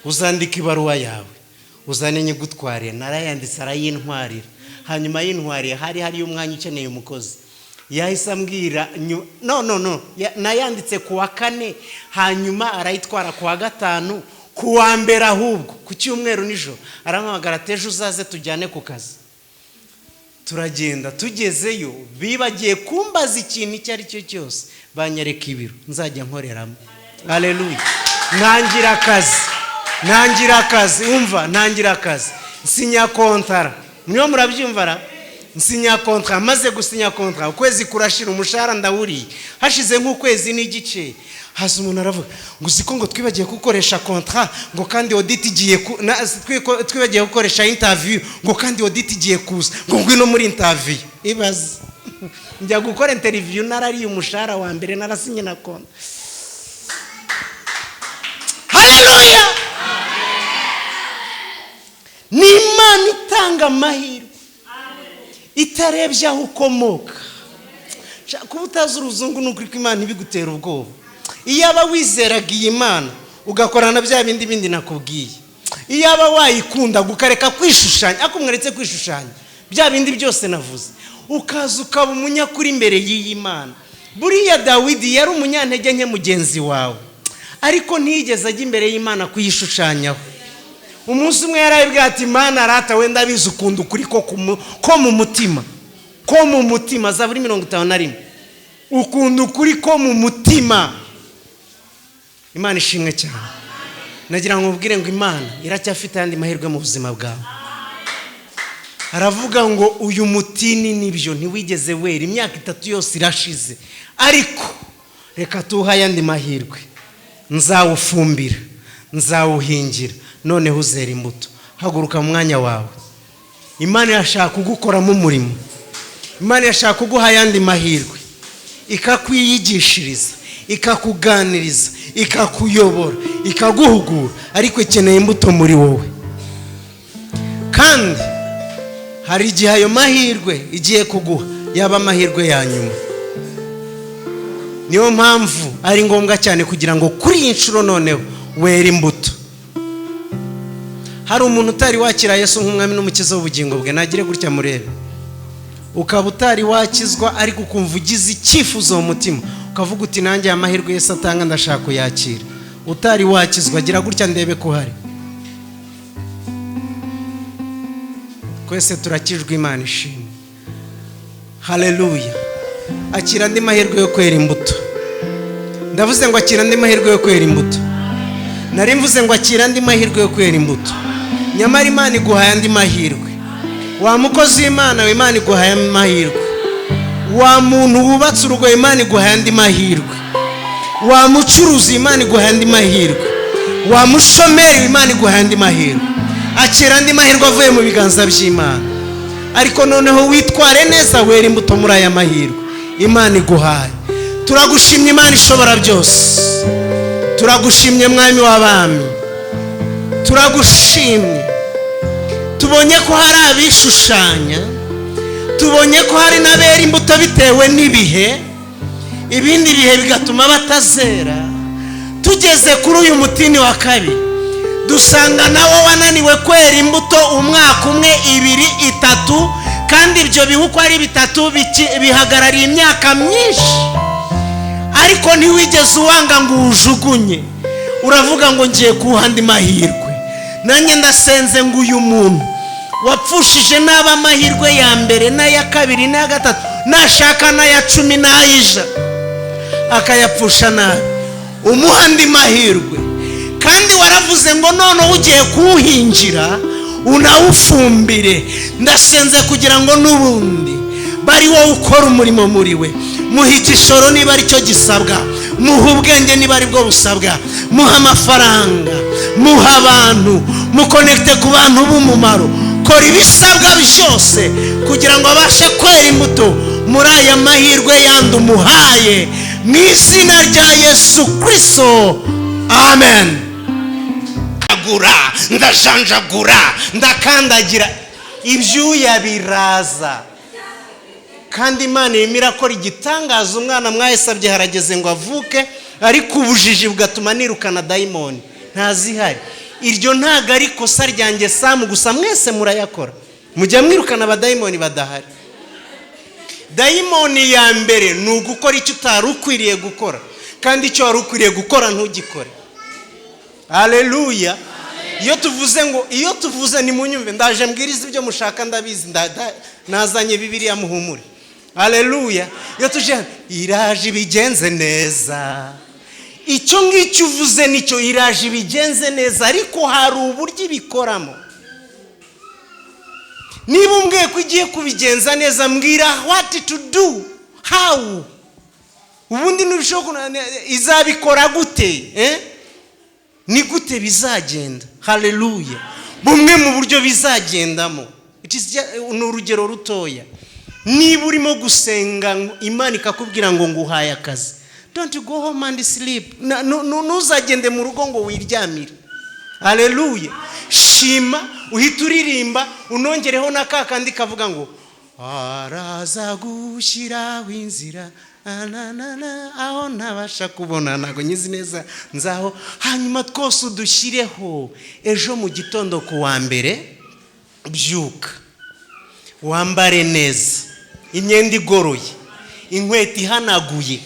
uzandika ibaruwa yawe, uzane nyigutwarire. narayanditse arayintwarira. hanyuma yintwariye hari umwanya ukeneye umukozi, yahise ambwira no nayanditse kuwa 4, hanyuma arayitwara kuwa 5, kuwa mbere ahubwo ku cyumweru nijoro arampamagara, tejo uzaze tujyane ku kazi. turagenda, tugezeyo bibagiye kumbaza ikintu icyo ari cyo cyose, banyereka ibiro nzajya nkoreramo. haleluya! ntangira akazi umva, ntangira akazi nsinya kontara, niyo murabyumva nsinya kontara, maze gusinya kontara ukwezi kurashira, umushahara ndawuriye, hashize nk'ukwezi n'igice, haza umuntu aravuga ngo uziko ngo twibagiye gukoresha kontara, ngo kandi audit igiye twibagiye gukoresha interview, ngo kandi audit igiye kuza, ngo ngwino muri interview. Ibaze njya gukora interview narariye umushahara wa mbere, narasinye na konta. Haleluya! Ni Imana itanga amahirwe itarebye aho ukomoka. Kuba utazi uruzungu n'ukuri ko Imana ibigutera ubwoba. Iyo aba wizeraga iyi Mana ugakorana bya bindi nakubwiye, iyo aba wayikunda gukareka kwishushanya, akumweretse kwishushanya bya bindi byose navuze, ukaza ukaba umunyakuri imbere y'iyi Mana. Buriya Dawidi yari umunyantege nke mugenzi wawe, ariko ntiyigeze ajya imbere y'Imana kuyishushanyaho. Umunsi umwe yarabibwiye ati Mana rata wenda bizi ukunda ukuri ko mu mutima, Zaburi 51, ukunda ukuri ko mu mutima. Imana ishimwe cyane. Nagira ngo ubwire ngo Imana iracyafite andi mahirwe mu buzima bwawe. Aravuga ngo uyu mutini nibyo ntiwigeze wera, imyaka 3 yose irashize, ariko reka tuha yandi mahirwe, nzawufumbira, nzawuhingira, noneho uzera imbuto. Haguruka mu mwanya wawe. Imana irashaka kugukoramo umurimo, Imana irashaka kuguha yandi mahirwe, ikakwiyigishiriza, ikakuganiriza, ikakuyobora, ikaguhugura, ariko ikeneye imbuto muri wowe. Kandi hari igihe ayo mahirwe igiye kuguha yaba amahirwe ya nyuma. Niyo mpamvu ari ngombwa cyane kugira ngo kuri iyi nshuro noneho wera imbuto. Hari umuntu utari wakira Yesu nk'umwami n'umukiza w'ubugingo bwe, nagire gutya murebe. Ukaba utari wakizwa ariko ukumva ugize icyifuzo mu mutima, ukavuga uti nanjye amahirwe Yesu atanga ndashaka kuyakira. Utari wakizwa gira gutya ndebe ko hari. Kwese turakijwe, Imana ishimwe. Haleluya. Akira andi mahirwe yo kwera imbuto. Ndavuze ngo akira andi mahirwe yo kwera imbuto. Nari mvuze ngo akira andi mahirwe yo kwera imbuto. Nyamara Imana iguhaye andi mahirwe. Wa mukozi w'Imana, Imana iguhaye amahirwe. Wa muntu wubatse urugo, Imana iguhaye andi mahirwe. Wa mucuruzi, Imana iguhaye andi mahirwe. Wa mushomeri, Imana iguhaye andi mahirwe. Akira andi mahirwe avuye mu biganza by'Imana. Ariko noneho witware neza, wera imbuto muri aya mahirwe Imana iguhaye. Turagushimye Imana ishobora byose. Turagushimye mwami w'abami. Turagushimye. Tubonye ko hari abishushanya, tubonye ko hari n'abera imbuto bitewe n'ibihe, ibindi bihe bigatuma batazera. Tugeze kuri uyu mutini wa kabiri, dusanga nawo wananiwe kwera imbuto umwaka umwe, 2, 3, kandi ibyo bihuko ari 3 bihagarariye imyaka myinshi, ariko ntiwigeze uwanga ngo ujugunye. Uravuga ngo ngiye kuha andi mahirwe. Nanjye ndasenze ngo uyu muntu wapfushije n'aba amahirwe ya mbere n'aya kabiri n'aya gatatu, nashaka n'aya 10 n'ayija akayapfusha nabi, umuha andi mahirwe. Kandi waravuze ngo none ugiye kuwuhingira unawufumbire. Ndasenze kugira ngo n'ubundi bari wowe ukora umurimo muri we. Muha igishoro niba ari cyo gisabwa, muha ubwenge niba ari bwo busabwa, muha amafaranga, muha abantu, mukonekite ku bantu b'umumaro. Kora ibisabwa byose kugira ngo abashe kwera imbuto muri aya mahirwe yandi umuhaye, mu izina rya Yesu Kristo, amen. Ndajanjagura, ndakandagira, ibyuya biraza. Kandi Imana irimo irakora igitangaza. Umwana mwahesabye harageze ngo avuke, ariko ubujiji bugatuma nirukana dayimoni ntazihari. Iryo ntago ari kosa ryanjye Samu gusa, mwese murayakora. Mujya mwirukana abadayimoni badahari. Dayimoni ya mbere ni ugukora icyo utari ukwiriye gukora, kandi icyo wari ukwiriye gukora ntugikore. Haleluya. Iyo tuvuze ni munyumve, ndaje mbwiriza ibyo mushaka ndabizi, nazanye Bibiliya muhumure. Haleluya. Iyo tuje iraje ibigenze neza, icyo ngicyo uvuze nicyo iraje ibigenze neza, ariko hari uburyo ibikoramo. Niba umbwiye ko ugiye kubigenza neza, mbwira what to do, how, ubundi nubishobora izabikora gute, ni gute bizagenda. Haleluya. Bumwe mu buryo bizagendamo, ni urugero rutoya. Niba urimo gusenga Imana ikakubwira ngo nguhaye akazi, don't go home and sleep. Ntuzagende mu rugo ngo wiryamire. Haleluya. Shima, uhita uririmba, unongereho n'akakandi kavuga ngo araza gushyiraho inzira aho ntabasha kubona, ntago nyizi neza nzaho. Hanyuma twose udushyireho ejo mu gitondo ku wa mbere, byuka wambare neza, imyenda igoroye, inkweto ihanaguye.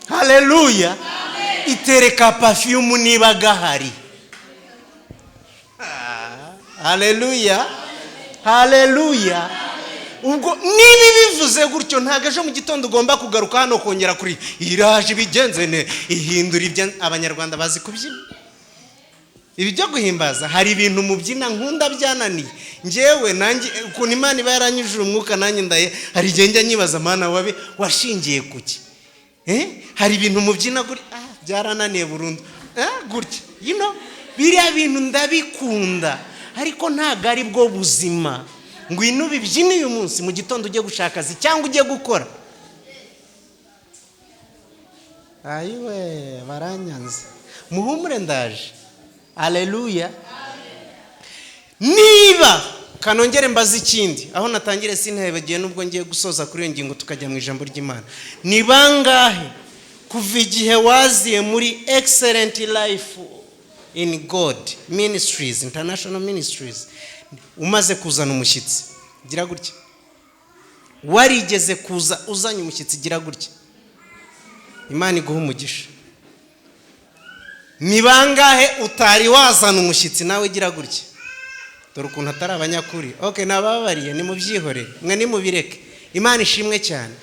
Haleluya. Itereka perfume niba gahari. Haleluya. Haleluya. Ubwo niba bivuze gutyo, ntago ejo mu gitondo ugomba kugaruka hano kongera kuri iraje ibigenze ne ihindura ibyo. Abanyarwanda bazi kubyina ibi byo guhimbaza. Hari ibintu mubyina nkunda byananiye njyewe, nanjye ukuntu Imana iba yaranyujuje umwuka, nanjye ndaye hari igihe njya nyibaza, Mana wabe washingiye kuki? Hari ibintu mubyina guri byarananiye burundu gutya, biriya bintu ndabikunda, ariko ntago ari bwo buzima. Ngwino bibyine uyu munsi mu gitondo ujye gushaka akazi cyangwa ujye gukora. Ayiwe baranyanze, muhumure ndaje. Haleluya. Niba kanongere mbaza ikindi, aho natangire sintebagiye nubwo ngiye gusoza kuri iyo ngingo tukajya mu ijambo ry'Imana. Ni bangahe kuva igihe waziye muri Excellent Life in God Ministries, International Ministries, umaze kuzana umushyitsi gira gutya? Warigeze kuza uzanye umushyitsi gira gutya? Imana iguha umugisha. Ni bangahe utari wazana umushyitsi nawe gira gutya? Dore ukuntu atari abanyakuri. Nababariye, ni mubyihorere, mwe ni mubireke. Imana ishimwe cyane.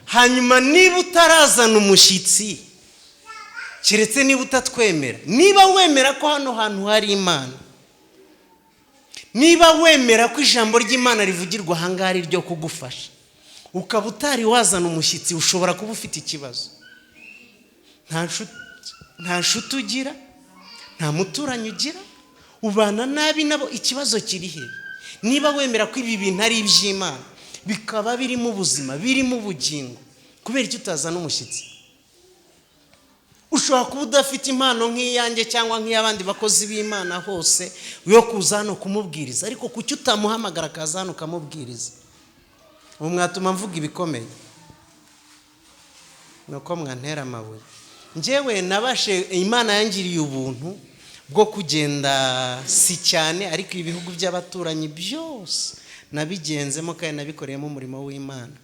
Hanyuma niba utarazana umushyitsi, keretse niba utatwemera, niba wemera ko hano hantu hari Imana, niba wemera ko ijambo ry'Imana rivugirwa ahangaha ari ryo kugufasha, ukaba utari wazana umushyitsi, ushobora kuba ufite ikibazo. Nta nshuti ugira, nta muturanyi ugira, ubana nabi nabo, ikibazo kiri he? Niba wemera ko ibi bintu ari iby'Imana, bikaba birimo ubuzima, birimo ubugingo, kubera icyo utazana umushyitsi? Ushobora kuba udafite impano nk'iyanjye cyangwa nk'iy'abandi bakozi b'Imana hose yo kuza hano kumubwiriza, ariko kuki utamuhamagara akaza hano ukamubwiriza? Ubu mwatuma mvuga ibikomeye, nuko mwantera amabuye. Njyewe nabashe, Imana yangiriye ubuntu bwo kugenda si cyane, ariko ibihugu by'abaturanyi byose nabigenzemo kandi nabikoreyemo umurimo w'Imana.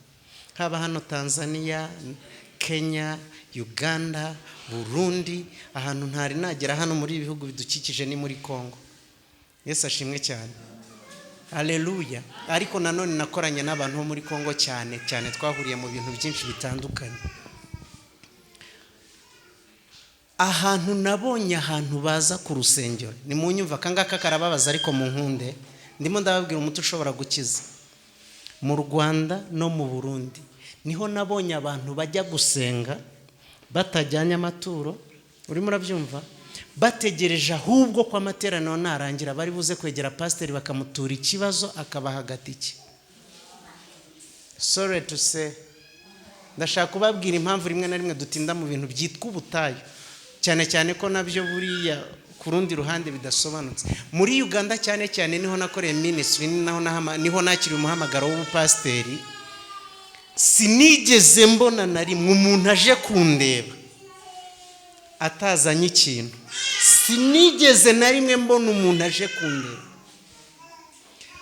Haba hano Tanzania, Kenya, Uganda, Burundi, ahantu ntari nagera hano muri ibihugu bidukikije ni muri Kongo. Yesu ashimwe cyane. Haleluya. Ariko nanone nakoranye n'abantu bo muri Kongo cyane cyane, twahuriye mu bintu byinshi bitandukanye. Ahantu nabonye ahantu baza ku rusengero, ni mu nyumva kangaka karababaza, ariko mu nkunde ndimo ndababwira umuti ushobora gukiza. Mu Rwanda no mu Burundi niho nabonye abantu bajya gusenga batajyanye amaturo, urimo urabyumva, bategereje ahubwo ko amateraniro narangira bari buze kwegera pasiteri bakamutura ikibazo akabaha agatike. Sorry to say, ndashaka kubabwira impamvu rimwe na rimwe dutinda mu bintu byitwa ubutayu, cyane cyane ko nabyo buriya ku rundi ruhande bidasobanutse. Muri Uganda cyane cyane niho nakoreye ministry, niho nakiriye umuhamagaro w'ubupasiteri. Sinigeze mbona na rimwe umuntu aje kundeba atazanye ikintu. Sinigeze na rimwe mbona umuntu aje kundeba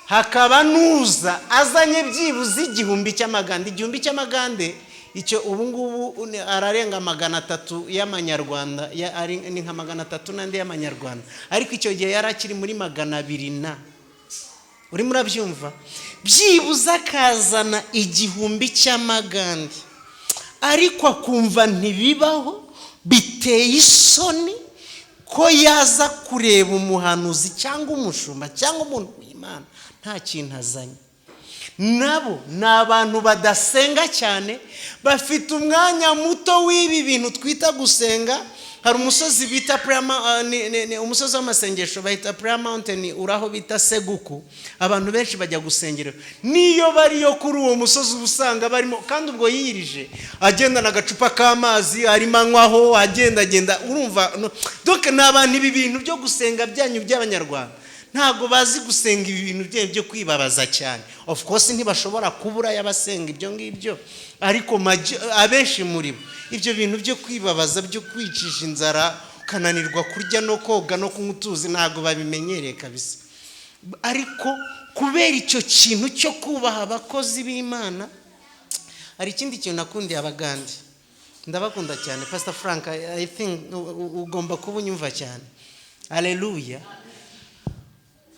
hakaba nuza azanye byibuze igihumbi cy'amagande. Icyo ubu ngubu ararenga 300 y'amanyarwanda, ni nka 300 nandi y'amanyarwanda, ariko icyo gihe yarakiri muri 200 na. Urimo urabyumva? Byibuze akazana igihumbi cy'amagande ariko akumva ntibibaho, biteye isoni ko yaza kureba umuhanuzi cyangwa umushumba cyangwa umuntu w'Imana nta kintu azanye. Nabo ni abantu badasenga cyane, bafite umwanya muto w'ibi bintu twita gusenga. Hari umusozi bita umusozi w'amasengesho bahita Prayer Mountain, uraho bita Seguku. Abantu benshi bajya gusengera, niyo bariyo kuri uwo musozi usanga barimo, kandi ubwo yirije agendana agacupa k'amazi arimo anywaho, agenda urumva. Donc ni abantu ibi bintu byo gusenga byanyu by'Abanyarwanda ntago bazi gusenga ibi bintu byo kwibabaza cyane. Of course ntibashobora kubura y'abasenga ibyo ngibyo, ariko abenshi muri bo ibyo bintu byo kwibabaza, byo kwicisha inzara, kananirwa kurya no koga no kunywa utuzi ntago babimenyereye kabisa. Ariko kubera icyo kintu cyo kubaha abakozi b'Imana, hari ikindi kintu nakundiye abagande, ndabakunda cyane. Pastor Frank, I think ugomba kuba unyumva cyane. Haleluya.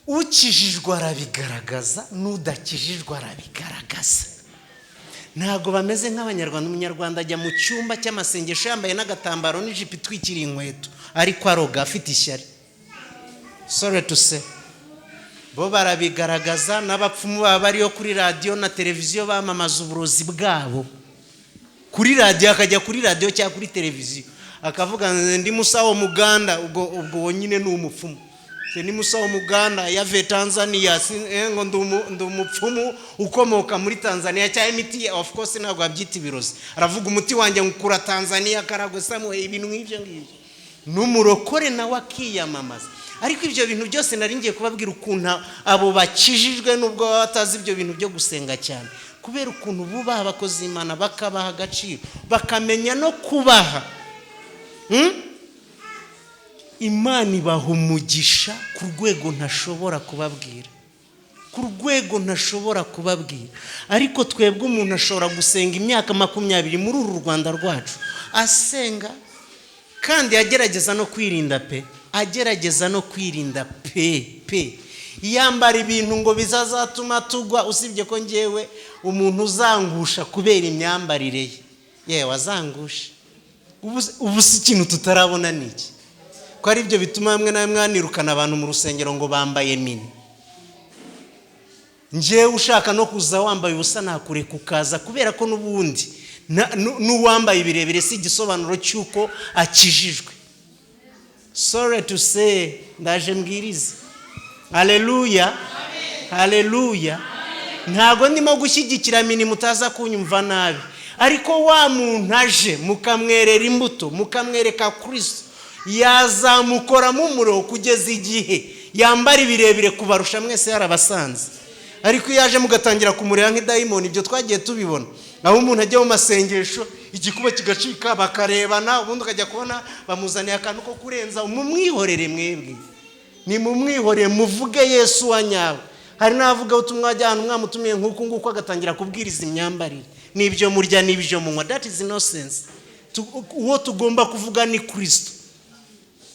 Ukijijwe arabigaragaza, n'udakijijwe arabigaragaza. Ntago bameze nk'Abanyarwanda. Umunyarwanda ajya mu cyumba cy'amasengesho yambaye n'agatambaro n'ijipo itwikiriye inkweto, ariko aroga afite ishyari. Sorry to say. Bo barabigaragaza. N'abapfumu baba bariyo kuri radio na televiziyo bamamaza uburozi bwabo. Kuri radio, akajya kuri radio cyangwa kuri televiziyo akavuga ndi Musa wo Muganda, ubwo nyine ni umupfumu. Ni Musa wo Muganda yave Tanzania, ngo ndumupfumu ukomoka muri Tanzania cyangwa imiti. Of course ntabwo abyita ibirozi, aravuga umuti wanjye ngukura Tanzania, Karagwe, Samuel, ibintu nk'ibyo ngibyo. N'umurokore nawe akiyamamaza. Ariko ibyo bintu byose nari ngiye kubabwira ukuntu abo bakijijwe nubwo batazi ibyo bintu byo gusenga cyane, kubera ukuntu bubaha abakozi b'Imana, bakabaha agaciro, bakamenya no kubaha. Imana ibaha umugisha ku rwego ntashobora kubabwira, ku rwego ntashobora kubabwira. Ariko twebwe umuntu ashobora gusenga imyaka 20 muri uru Rwanda rwacu asenga, kandi agerageza no kwirinda agerageza no kwirinda pe. Yambara ibintu ngo bizazatuma tugwa, usibye ko ngewe umuntu uzangusha kubera imyambarire ye, yewe azangusha. Ubu si ikintu tutarabona niki ko ari byo bituma hamwe na mwanirukana abantu mu rusengero ngo bambaye mini. Njewe ushaka no kuza wambaye ubusa nakure kukaza, kubera ko n'ubundi n'uwambaye birebire si igisobanuro cyuko akijijwe. Sorry to say, ndaje mbwiriza. Haleluya. Haleluya. Ntago ndimo gushyigikira mini mutaza kunyumva nabi, ariko wa muntu aje mukamwerera imbuto, mukamwereka Kristo, yazamukora mu muro kugeza igihe yambara ibirebire kubarusha mwese yarabasanze. Ariko yaje mugatangira kumureba nk'idayimoni, ibyo twagiye tubibona. Aho umuntu ajya mu masengesho igikuba kigacika bakarebana, ubundi ukajya kubona bamuzaniye akantu ko kurenza. Mumwihorere mwebwe, ni mumwihorere, muvuge Yesu wa nyawe. Hari navuga utumwa ajyana umwamutumiye nk'uko nguko agatangira kubwiriza imyambarire, nibyo murya nibyo munywa. That is nonsense. Uwo tugomba kuvuga ni Kristo.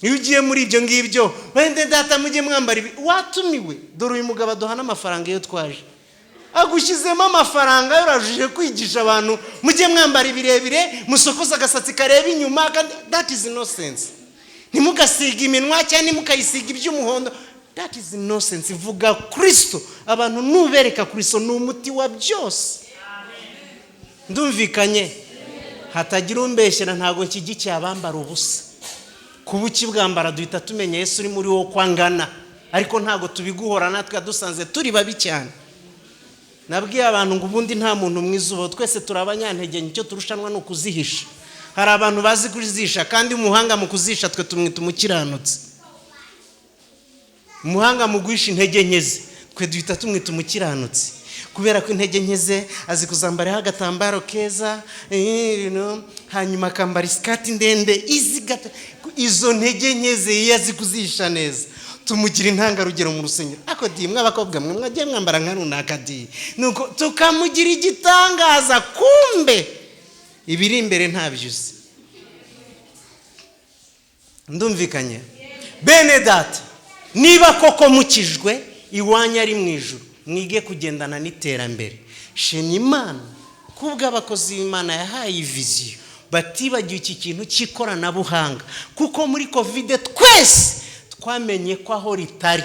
Iyo ugiye muri ibyo ngibyo, wende data mujye mwambara watumiwe. Dore uyu mugabo aduhana amafaranga iyo twaje, agushyizemo amafaranga yorajije kwigisha abantu mujye mwambara ibirebire, musokoza agasatsi kareba inyuma. That is nonsense. Ntimugasiga iminwa cyangwa ntimukayisiga iby'umuhondo. That is nonsense. Vuga Kristo. Abantu nubereka Kristo ni umuti wa byose. Ndumvikanye? Hatagira umbeshyera, ntago nshyigikiye abambara ubusa. Kubuki bwambara duhita tumenya Yesu uri muri wo kwangana, ariko ntago tubiguhora natwe dusanze turi babi cyane. Nabwiye abantu ngo ubundi nta muntu mwiza ubaho, twese turabanyantege, nicyo turushanwa no kuzihisha. Hari abantu bazi kuzihisha, kandi umuhanga mu kuzisha twe tumwita umukiranutsi. Umuhanga mu guhisha intege nkeze twe duhita tumwita umukiranutsi, kubera ko intege nkeze azi kuzambaraho agatambaro keza, hanyuma akambara isikati ndende izigata. Izo ntege nkeze yazi kuzihisha neza, tumugira intangarugero mu rusengero. Ako dimwe abakobwa mwe mwagiye mwambara nka runaka di, nuko tukamugira igitangaza, kumbe ibiri imbere ntabyuzi. Ndumvikanye? Bene data, niba koko mukijwe iwanya ari mu ijuru, mwige kugendana n'iterambere. Shimye Imana kubwo abakozi b'Imana yahaye viziyo batibagiwe iki kintu cy'ikoranabuhanga, kuko muri covid twese twamenye ko aho ritari